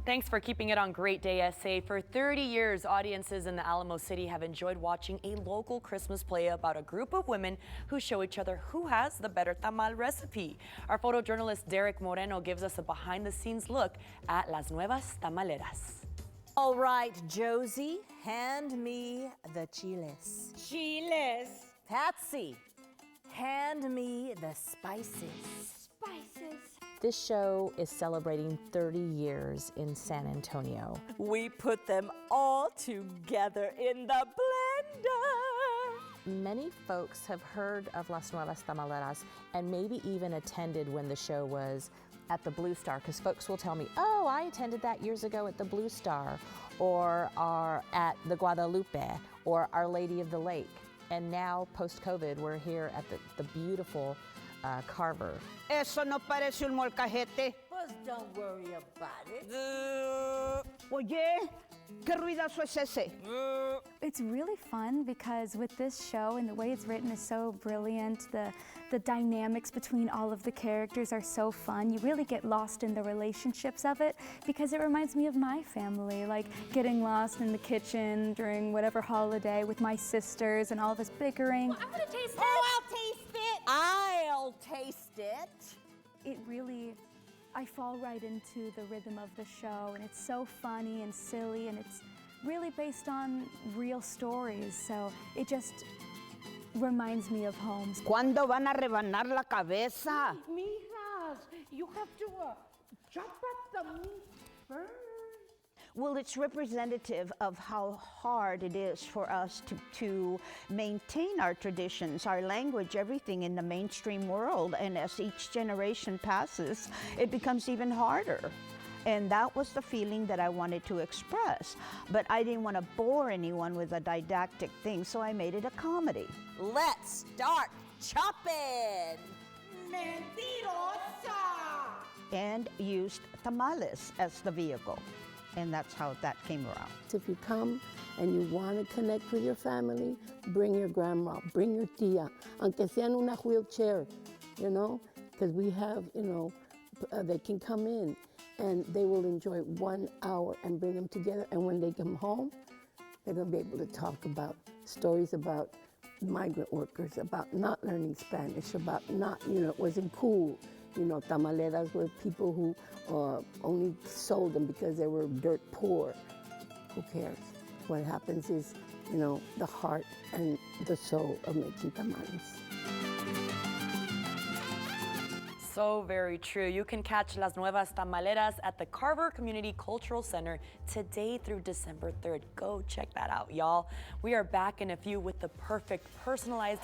Thanks for keeping it on Great Day SA. For 30 years, audiences in the Alamo City have enjoyed watching a local Christmas play about a group of women who show each other who has the better tamal recipe. Our photojournalist Derick Moreno gives us a behind-the-scenes look at Las Nuevas Tamaleras. All right, Josie, hand me the chiles. Chiles. Patsy, hand me the spices. Spices. This show is celebrating 30 years in San Antonio. We put them all together in the blender. Many folks have heard of Las Nuevas Tamaleras and maybe even attended when the show was at the Blue Star, because folks will tell me, oh, I attended that years ago at the Blue Star, or at the Guadalupe, or Our Lady of the Lake. And now, post-COVID, we're here at the beautiful Carver. Eso no parece un molcajete. Pues don't worry about it. Oye, ¿qué ruidazo es ese? It's really fun because with this show and the way it's written is so brilliant. The dynamics between all of the characters are so fun. You really get lost in the relationships of it because it reminds me of my family, like getting lost in the kitchen during whatever holiday with my sisters and all this bickering. Well, I'm gonna taste it. Oh, I'll taste it. I'll taste it. It really, I fall right into the rhythm of the show, and it's so funny and silly, and it's really based on real stories, so it just reminds me of home. ¿Cuándo van a rebanar la cabeza? Mijas, you have to chop up the meat first. Well, it's representative of how hard it is for us to maintain our traditions, our language, everything in the mainstream world. And as each generation passes, it becomes even harder. And that was the feeling that I wanted to express. But I didn't want to bore anyone with a didactic thing, so I made it a comedy. Let's start chopping. Mentirosa! And used tamales as the vehicle. And that's how that came around. If you come and you want to connect with your family, bring your grandma, bring your tia, aunque sea en una wheelchair, you know, because we have, you know, they can come in and they will enjoy 1 hour and bring them together. And when they come home, they're going to be able to talk about stories about migrant workers, about not learning Spanish, about not, you know, it wasn't cool. You know, tamaleras were people who only sold them because they were dirt poor. Who cares? What happens is, you know, the heart and the soul of making tamales. So very true. You can catch Las Nuevas Tamaleras at the Carver Community Cultural Center today through December 3rd. Go check that out, y'all. We are back in a few with the perfect personalized